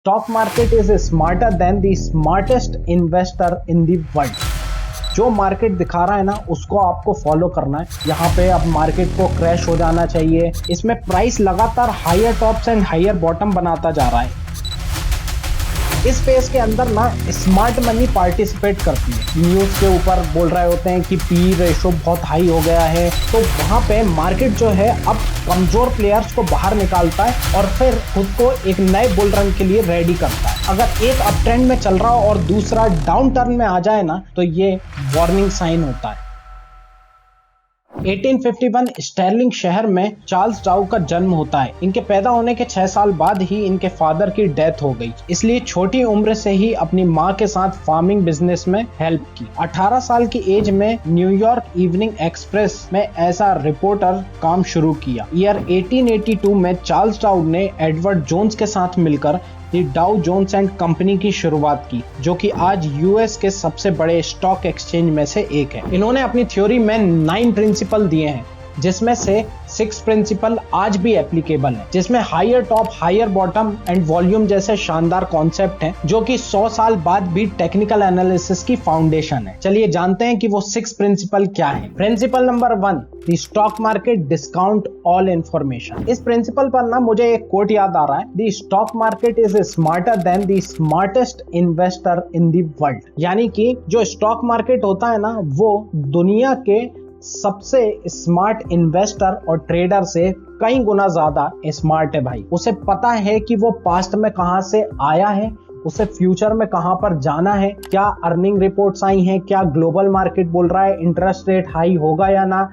Stock market is smarter than the smartest investor in the world. जो market दिखा रहा है ना उसको आपको फॉलो करना है। यहाँ पे अब मार्केट को क्रैश हो जाना चाहिए। इसमें प्राइस लगातार higher tops and higher bottom बनाता जा रहा है। इस फेज के अंदर ना स्मार्ट मनी पार्टिसिपेट करती है। न्यूज़ के ऊपर बोल रहे होते हैं कि पी रेशो बहुत हाई हो गया है, तो वहाँ पे मार्केट जो है अब कमजोर प्लेयर्स को बाहर निकालता है और फिर खुद को एक नए बुल रन के लिए रेडी करता है। अगर एक अप ट्रेंड में चल रहा हो और दूसरा डाउन टर्न में आ जाए ना तो ये वार्निंग साइन होता है। 1851 स्टर्लिंग शहर में चार्ल्स डाउ का जन्म होता है। इनके पैदा होने के 6 साल बाद ही इनके फादर की डेथ हो गई, इसलिए छोटी उम्र से ही अपनी माँ के साथ फार्मिंग बिजनेस में हेल्प की। 18 साल की एज में न्यूयॉर्क इवनिंग एक्सप्रेस में एज अ रिपोर्टर काम शुरू किया। ईयर 1882 में चार्ल्स डाउ ने एडवर्ड जोन्स के साथ मिलकर डाउ जोन्स एंड कंपनी की शुरुआत की, जो कि आज यूएस के सबसे बड़े स्टॉक एक्सचेंज में से एक है। इन्होंने अपनी थ्योरी में 9 प्रिंसिपल दिए हैं, जिसमें से 6 प्रिंसिपल आज भी एप्लीकेबल है, जिसमें higher top, higher bottom and volume जैसे शानदार कॉन्सेप्ट हैं, जो कि 100 साल बाद भी टेक्निकल एनालिसिस की फाउंडेशन है। चलिए जानते हैं कि वो 6 प्रिंसिपल क्या है। Principle number 1, the stock market discount all information. इस प्रिंसिपल पर ना मुझे एक कोट याद आ रहा है, the stock market is smarter than the smartest investor in the world. यानी कि जो स्टॉक मार्केट होता है ना वो दुनिया के सबसे स्मार्ट इन्वेस्टर और ट्रेडर से कई गुना ज्यादा स्मार्ट है भाई। उसे पता है कि वो पास्ट में कहां से आया है, उसे फ्यूचर में कहां पर जाना है, क्या अर्निंग रिपोर्ट्स आई हैं, क्या ग्लोबल मार्केट बोल रहा है इंटरेस्ट रेट हाई होगा या ना,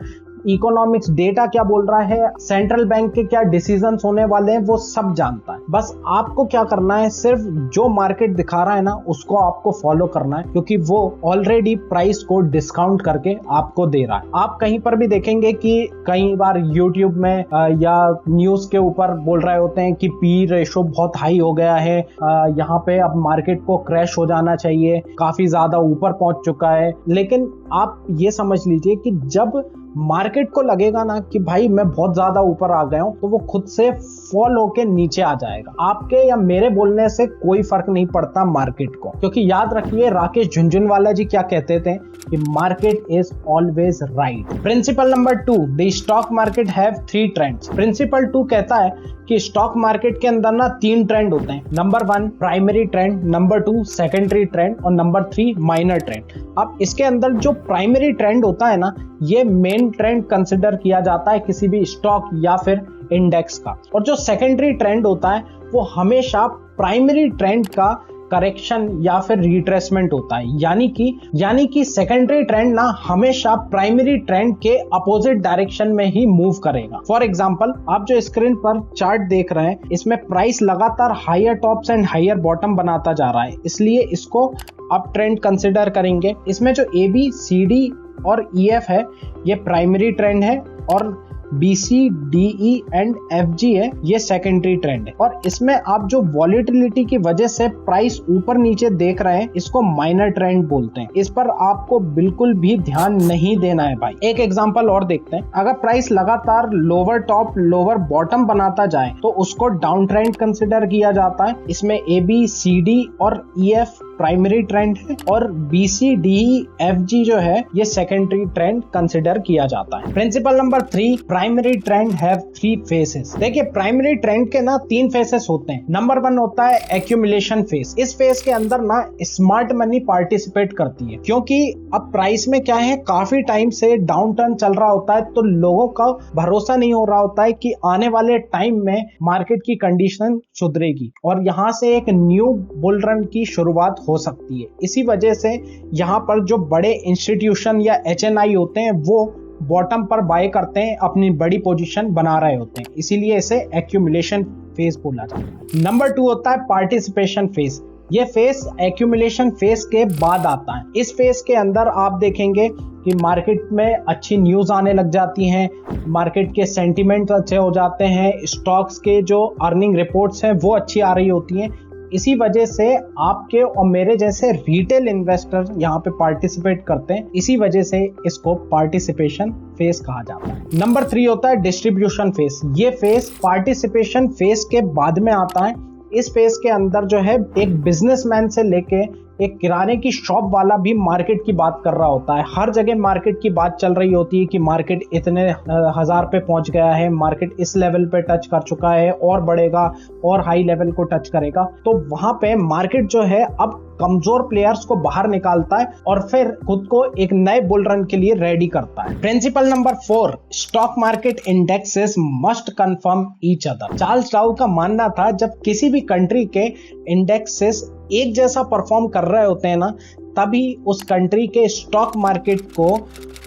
इकोनॉमिक्स डेटा क्या बोल रहा है, सेंट्रल बैंक के क्या डिसीजंस होने वाले हैं, वो सब जानता है। बस आपको क्या करना है, सिर्फ जो मार्केट दिखा रहा है ना उसको आपको फॉलो करना है, क्योंकि वो ऑलरेडी प्राइस को डिस्काउंट करके आपको दे रहा है। आप कहीं पर भी देखेंगे कि कई बार यूट्यूब में या न्यूज के ऊपर बोल रहे होते हैं कि पी रेशो बहुत हाई हो गया है, यहाँ पे अब मार्केट को क्रैश हो जाना चाहिए, काफी ज्यादा ऊपर पहुंच चुका है। लेकिन आप ये समझ लीजिए कि जब मार्केट को लगेगा ना कि भाई मैं बहुत ज्यादा ऊपर आ गया हूं, तो वो खुद से फॉल होके नीचे आ जाएगा। आपके या मेरे बोलने से कोई फर्क नहीं पड़ता मार्केट को, क्योंकि याद रखिए राकेश झुनझुनवाला जी क्या कहते थे कि market is always right. Principle number 2, the stock market have 3 trends. Principle 2 कहता है कि स्टॉक मार्केट के अंदर ना 3 ट्रेंड होते हैं। Number 1 primary trend, number 2 secondary trend और नंबर 3 माइनर ट्रेंड। अब इसके अंदर जो प्राइमरी ट्रेंड होता है ना, ये मेन ट्रेंड कंसिडर किया जाता है किसी भी स्टॉक या फिर इंडेक्स का, और जो सेकेंडरी ट्रेंड होता है वो हमेशा प्राइमरी ट्रेंड का करेक्शन या फिर रिट्रेसमेंट होता है। यानी कि सेकेंडरी ट्रेंड ना हमेशा प्राइमरी ट्रेंड के अपोजिट डायरेक्शन में ही मूव करेगा। फॉर एग्जांपल आप जो स्क्रीन पर चार्ट देख रहे हैं, इसमें प्राइस लगातार higher tops and higher bottom बनाता जा रहा है, इसलिए इसको अप ट्रेंड कंसिडर करेंगे। इसमें जो ABCD और EF है ये प्राइमरी ट्रेंड है, और BCDE एंड FG है ये सेकेंडरी ट्रेंड है। और इसमें आप जो वॉलेटिलिटी की वजह से प्राइस ऊपर नीचे देख रहे हैं, इसको माइनर ट्रेंड बोलते हैं। इस पर आपको बिल्कुल भी ध्यान नहीं देना है भाई। एक एग्जांपल और देखते हैं। अगर प्राइस लगातार लोअर टॉप लोअर बॉटम बनाता जाए तो उसको डाउन ट्रेंड कंसिडर किया जाता है। इसमें ABCD और EF प्राइमरी ट्रेंड है और BCDE FG जो है ये सेकेंडरी ट्रेंड कंसिडर किया जाता है। Principle number 3, primary trend have 3 faces. देखिए प्राइमरी ट्रेंड के ना 3 फेसेस होते हैं। नंबर 1 होता है एक्यूमुलेशन फेस। इस फेस के अंदर ना स्मार्ट मनी पार्टिसिपेट करती है, क्योंकि अब प्राइस में क्या है, काफी टाइम से डाउन टर्न चल रहा होता है, तो लोगों का भरोसा नहीं हो रहा होता है कि आने वाले टाइम में मार्केट की कंडीशन सुधरेगी और यहाँ से एक न्यू बुल रन की शुरुआत हो सकती है। इसी वजह से यहाँ पर जो बड़े इंस्टीट्यूशन या HNI होते हैं वो बॉटम पर बाय करते हैं, अपनी बड़ी पोजीशन बना रहे होते हैं, इसीलिए इसे एक्यूमुलेशन फेज बोला जाता है। नंबर 2 होता है पार्टिसिपेशन फेज। ये फेज एक्यूमुलेशन फेज के बाद आता है। इस फेज के अंदर आप देखेंगे कि मार्केट में अच्छी न्यूज आने लग जाती हैं, मार्केट के सेंटिमेंट अच्छे हो जाते हैं, स्टॉक्स के जो अर्निंग रिपोर्ट्स हैं वो अच्छी आ रही होती हैं। इसी वजह से आपके और मेरे जैसे रिटेल इन्वेस्टर यहाँ पे पार्टिसिपेट करते हैं, इसी वजह से इसको पार्टिसिपेशन फेज कहा जाता है। नंबर 3 होता है डिस्ट्रीब्यूशन फेज। ये फेज पार्टिसिपेशन फेज के बाद में आता है इस फेज के अंदर जो है एक बिजनेसमैन से लेके एक किराने की शॉप वाला भी मार्केट की बात कर रहा होता है। हर जगह मार्केट की बात चल रही होती है कि मार्केट इतने हजार पे पहुंच गया है, मार्केट इस लेवल पे टच कर चुका है और बढ़ेगा और हाई लेवल को टच करेगा। तो वहां पे मार्केट जो है अब कमजोर प्लेयर्स को बाहर निकालता है और फिर खुद को एक नए बुल रन के लिए रेडी करता है। Principle number 4, stock market indexes must confirm each other. Charles डाउ का मानना था जब किसी भी कंट्री के इंडेक्सेस एक जैसा परफॉर्म कर रहे होते हैं ना, तभी उस कंट्री के स्टॉक मार्केट को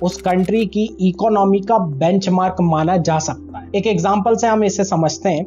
उस कंट्री की इकोनॉमी का बेंचमार्क माना जा सकता है। एक एग्जांपल से हम इसे समझते हैं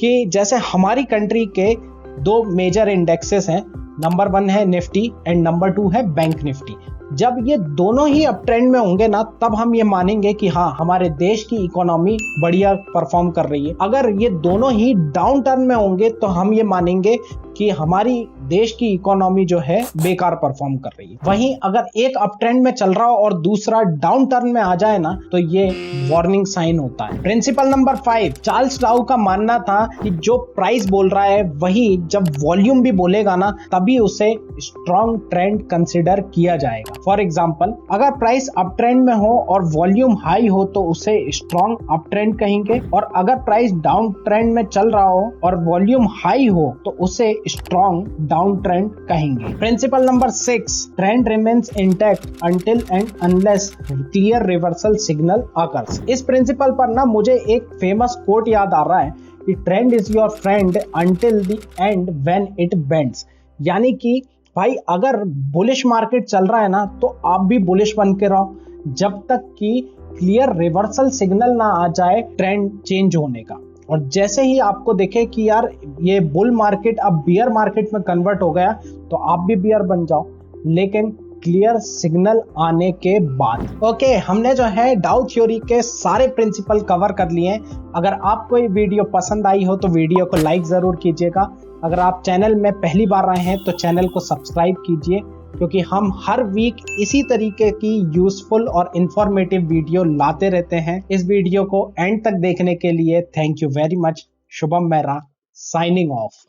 कि जैसे हमारी कंट्री के 2 मेजर इंडेक्सेस हैं, नंबर 1 है निफ्टी एंड नंबर 2 है बैंक निफ्टी। जब ये दोनों ही अप ट्रेंड में होंगे ना, तब हम ये मानेंगे कि हाँ, हमारे देश की इकोनॉमी बढ़िया परफॉर्म कर रही है। अगर ये दोनों ही डाउन टर्न में होंगे तो हम ये मानेंगे कि हमारी देश की इकोनॉमी जो है बेकार परफॉर्म कर रही है। वहीं अगर एक अप ट्रेंड में चल रहा हो और दूसरा डाउन टर्न में आ जाए ना, तो ये वार्निंग साइन होता है। प्रिंसिपल नंबर 5, चार्ल्स डाउ का मानना था कि जो प्राइस बोल रहा है वही जब वॉल्यूम भी बोलेगा ना, तभी उसे स्ट्रॉन्ग ट्रेंड कंसिडर किया जाएगा। फॉर एग्जाम्पल, अगर प्राइस अप ट्रेंड में हो और वॉल्यूम हाई हो तो उसे स्ट्रॉन्ग अप ट्रेंड कहेंगे, और अगर प्राइस डाउन ट्रेंड में चल रहा हो और वॉल्यूम हाई हो तो उसे स्ट्रॉन्ग डाउन ट्रेंड कहेंगे। Principle number 6, trend remains intact until and unless clear reversal signal occurs. इस प्रिंसिपल पर ना मुझे एक फेमस कोट याद आ रहा है कि trend is your friend until the end when it bends. यानी कि भाई, अगर बुलिश मार्केट चल रहा है ना, तो आप भी बुलिश बन के रहो जब तक कि क्लियर रिवर्सल सिग्नल ना आ जाए ट्रेंड चेंज होने का। और जैसे ही आपको देखे कि यार ये बुल मार्केट अब बियर मार्केट में कन्वर्ट हो गया, तो आप भी बियर बन जाओ, लेकिन क्लियर सिग्नल आने के बाद। ओके, हमने जो है डाउ थ्योरी के सारे प्रिंसिपल कवर कर लिए हैं। अगर आपको ये वीडियो पसंद आई हो तो वीडियो को लाइक जरूर कीजिएगा। अगर आप चैनल में पहली बार आए हैं तो चैनल को सब्सक्राइब कीजिए, क्योंकि हम हर वीक इसी तरीके की यूजफुल और इंफॉर्मेटिव वीडियो लाते रहते हैं। इस वीडियो को एंड तक देखने के लिए thank you very much. Shubham Mehra, signing off.